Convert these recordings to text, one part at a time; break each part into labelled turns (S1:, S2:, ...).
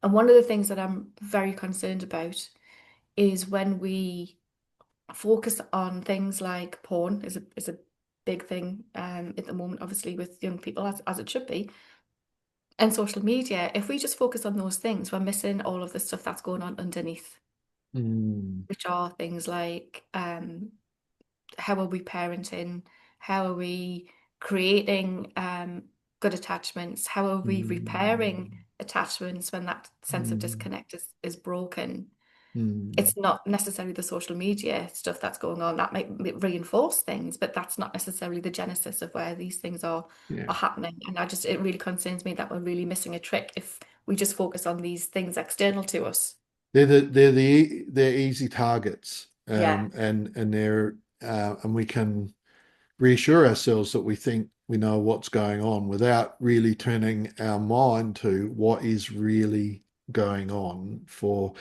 S1: And one of the things that I'm very concerned about is when we focus on things like porn is a big thing at the moment, obviously with young people as it should be, and social media. If we just focus on those things, we're missing all of the stuff that's going on underneath,
S2: Mm,
S1: which are things like how are we parenting? How are we creating good attachments? How are we repairing
S2: mm,
S1: attachments when that sense of
S2: mm,
S1: disconnect is broken?
S2: mm.
S1: It's not necessarily the social media stuff that's going on that might reinforce things, but that's not necessarily the genesis of where these things
S2: Yeah.
S1: are happening. And it really concerns me that we're really missing a trick if we just focus on these things external to us.
S2: They're easy targets,
S1: Yeah.
S2: and we can reassure ourselves that we think we know what's going on without really turning our mind to what is really going on for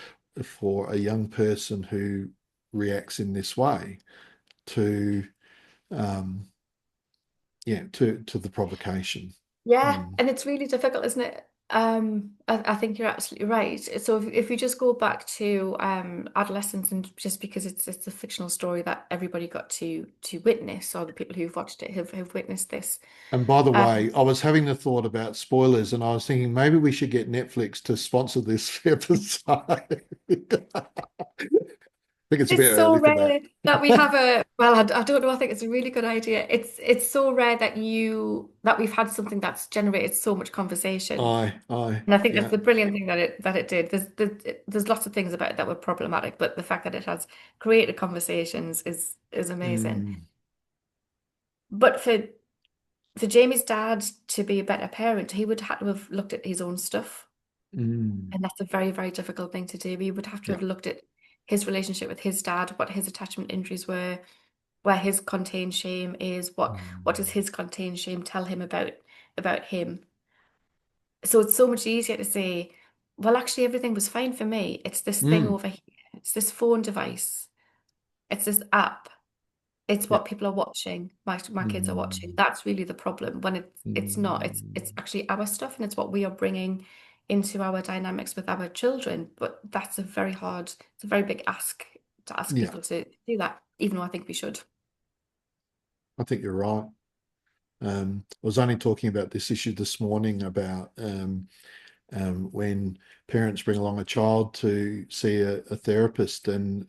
S2: a young person who reacts in this way to um, to the provocation.
S1: Yeah,
S2: Mm,
S1: and it's really difficult, isn't it? I think you're absolutely right. So if you just go back to adolescence, and just because it's a fictional story that everybody got to witness, or the people who've watched it have witnessed this.
S2: And by the
S1: Um,
S2: way, I was having the thought about spoilers, and I was thinking maybe we should get Netflix to sponsor this episode. I think it's a bit
S1: It's so
S2: early for that.
S1: rare that we have a, well, I don't know, I think it's a really good idea. It's so rare that we've had something that's generated so much conversation. And I think that's
S2: Yeah.
S1: the brilliant thing that it did. There's lots of things about it that were problematic, but the fact that it has created conversations is amazing.
S2: Mm,
S1: But for Jamie's dad to be a better parent, he would have to have looked at his own stuff.
S2: mm,
S1: And that's a very, very difficult thing to do. He would have to
S2: yeah.
S1: have looked at his relationship with his dad, what his attachment injuries were, where his contained shame is, what does
S2: Mm,
S1: his contained shame tell him about him. So it's so much easier to say, well, actually everything was fine for me. It's this thing
S2: mm,
S1: over here. It's this phone device. It's this app. It's
S2: yeah.
S1: what people are watching. My kids are watching.
S2: Mm,
S1: That's really the problem. When it's not. It's
S2: mm,
S1: actually our stuff, and it's what we are bringing into our dynamics with our children. But that's it's a very big ask to ask
S2: yeah.
S1: people to do that, even though I think we should.
S2: I think you're right. I was only talking about this issue this morning about when parents bring along a child to see a therapist, and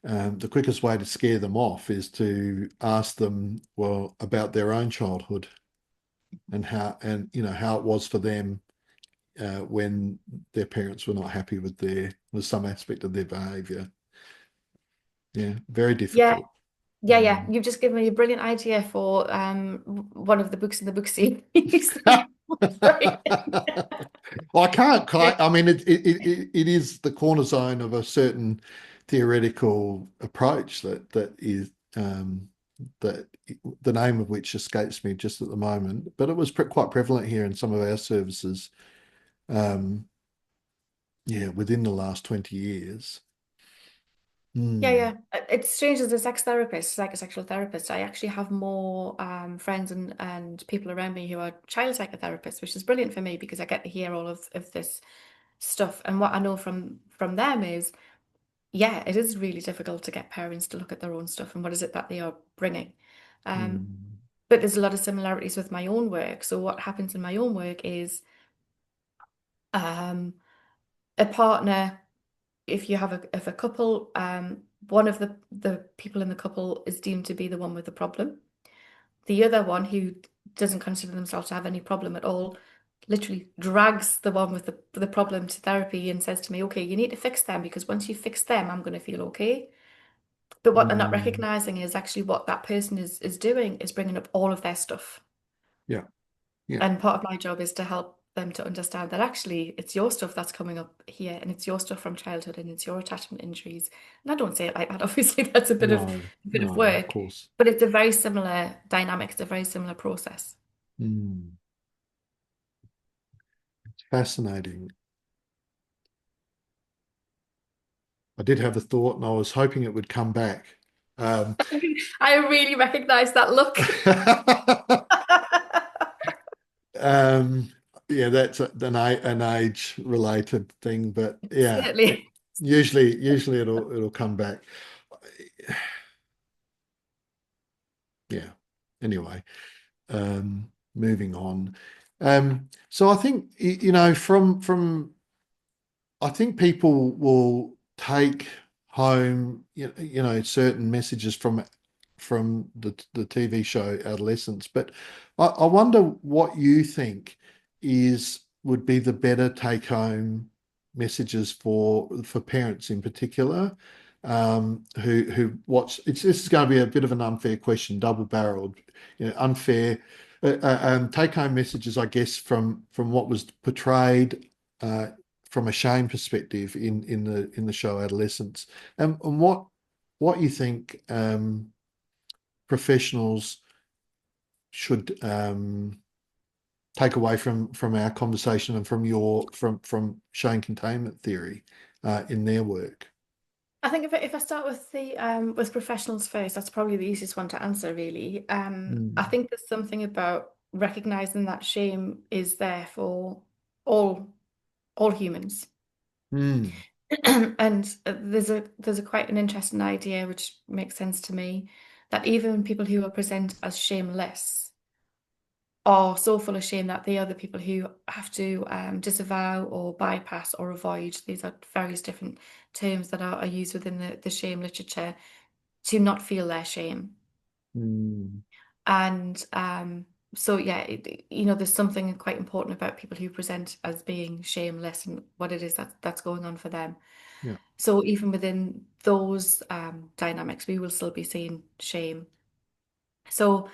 S2: the quickest way to scare them off is to ask them, well, about their own childhood and how it was for them when their parents were not happy with some aspect of their behaviour. Yeah, very
S1: Yeah,
S2: difficult.
S1: yeah. You've just given me a brilliant idea for one of the books in the book series. Sorry.
S2: Well, I can't quite. I mean, it is the cornerstone of a certain theoretical approach that the name of which escapes me just at the moment, but it was quite prevalent here in some of our services. Um, yeah, within the last 20 years.
S1: Yeah,
S2: Mm,
S1: yeah. It's strange as a sex therapist, psychosexual therapist. I actually have more friends and people around me who are child psychotherapists, which is brilliant for me because I get to hear all of this stuff. And what I know from them is, yeah, it is really difficult to get parents to look at their own stuff and what is it that they are bringing. Um,
S2: mm,
S1: but there's a lot of similarities with my own work. So what happens in my own work is um, a partner. If you have if a couple, one of the people in the couple is deemed to be the one with the problem. The other one, who doesn't consider themselves to have any problem at all, literally drags the one with the problem to therapy and says to me, "Okay, you need to fix them because once you fix them, I'm going to feel okay." But what they're not
S2: mm,
S1: recognizing is actually what that person is doing is bringing up all of their stuff.
S2: yeah, yeah,
S1: And part of my job is to help them to understand that actually it's your stuff that's coming up here and it's your stuff from childhood and it's your attachment injuries. And I don't say it like that. Obviously, that's
S2: no,
S1: a bit of
S2: no, of
S1: work,
S2: course.
S1: but it's a very similar dynamic. It's a very similar process.
S2: Mm, fascinating. I did have a thought, and I was hoping it would come back. Um,
S1: I really recognize that look.
S2: um, yeah, that's an age related thing, but yeah,
S1: Certainly.
S2: usually it'll come back. Yeah. Anyway, moving on. So I think you know from I think people will take home, you know, certain messages from the TV show Adolescence, but I wonder what you think is would be the better take home messages for parents in particular, who watch. This is going to be a bit of an unfair question, double-barreled, you know, unfair. Take home messages, I guess, from what was portrayed. From a shame perspective in the show Adolescence, and what you think professionals should take away from our conversation and from shame containment theory in their work.
S1: I think if I start with the with professionals first, that's probably the easiest one to answer, really. I
S2: Mm.
S1: think there's something about recognizing that shame is there for all all humans.
S2: Mm.
S1: And there's a quite an interesting idea which makes sense to me that even people who are present as shameless are so full of shame that they are the people who have to disavow or bypass or avoid. These are various different terms that are used within the shame literature to not feel their shame.
S2: Mm.
S1: And so, yeah, there's something quite important about people who present as being shameless and what it is that's going on for them.
S2: Yeah.
S1: So even within those dynamics, we will still be seeing shame. So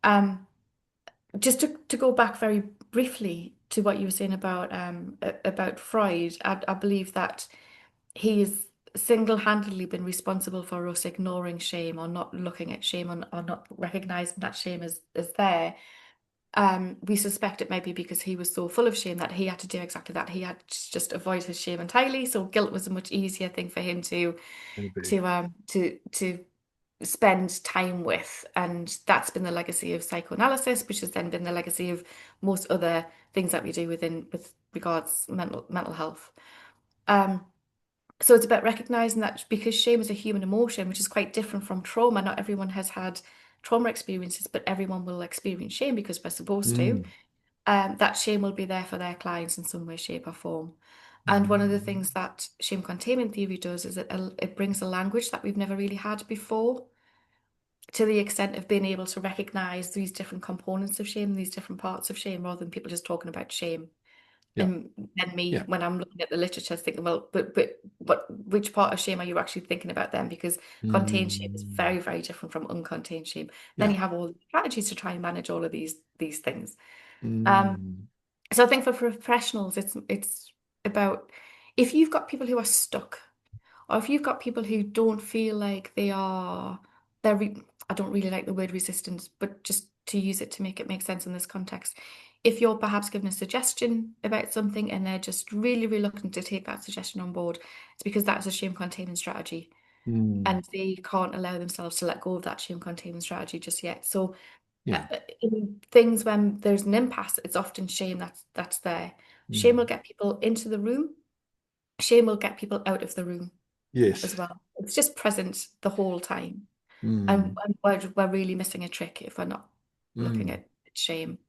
S1: um, just to go back very briefly to what you were saying about Freud, I believe that he's single-handedly been responsible for us ignoring shame or not looking at shame or not recognizing that shame is there. We suspect it may be because he was so full of shame that he had to do exactly that. He had to just avoid his shame entirely. So guilt was a much easier thing for him
S2: Maybe.
S1: to spend time with. And that's been the legacy of psychoanalysis, which has then been the legacy of most other things that we do with regards mental health. Um, so it's about recognizing that because shame is a human emotion, which is quite different from trauma. Not everyone has had trauma experiences, but everyone will experience shame because we're supposed to.
S2: Mm.
S1: That shame will be there for their clients in some way, shape, or form. And one of the
S2: Mm.
S1: things that shame containment theory does is it brings a language that we've never really had before, to the extent of being able to recognize these different components of shame, these different parts of shame, rather than people just talking about shame.
S2: Yeah.
S1: And then me,
S2: Yeah.
S1: when I'm looking at the literature, thinking, well, but which part of shame are you actually thinking about then? Because contained shame is
S2: Mm.
S1: very, very different from uncontained shame. Then
S2: Yeah.
S1: you have all the strategies to try and manage all of these things. Um,
S2: Mm.
S1: so I think for professionals, it's about if you've got people who are stuck, or if you've got people who don't feel like they're I don't really like the word resistance, but just to use it to make it make sense in this context. If you're perhaps given a suggestion about something and they're just really reluctant to take that suggestion on board, it's because that's a shame containment strategy
S2: Mm.
S1: and they can't allow themselves to let go of that shame containment strategy just yet. So
S2: Yeah.
S1: in things when there's an impasse, it's often shame that's there. Shame will
S2: Mm.
S1: get people into the room. Shame will get people out of the room as
S2: Yes.
S1: well. It's just present the whole time. And,
S2: Mm.
S1: and we're really missing a trick if we're not looking
S2: Mm.
S1: at shame.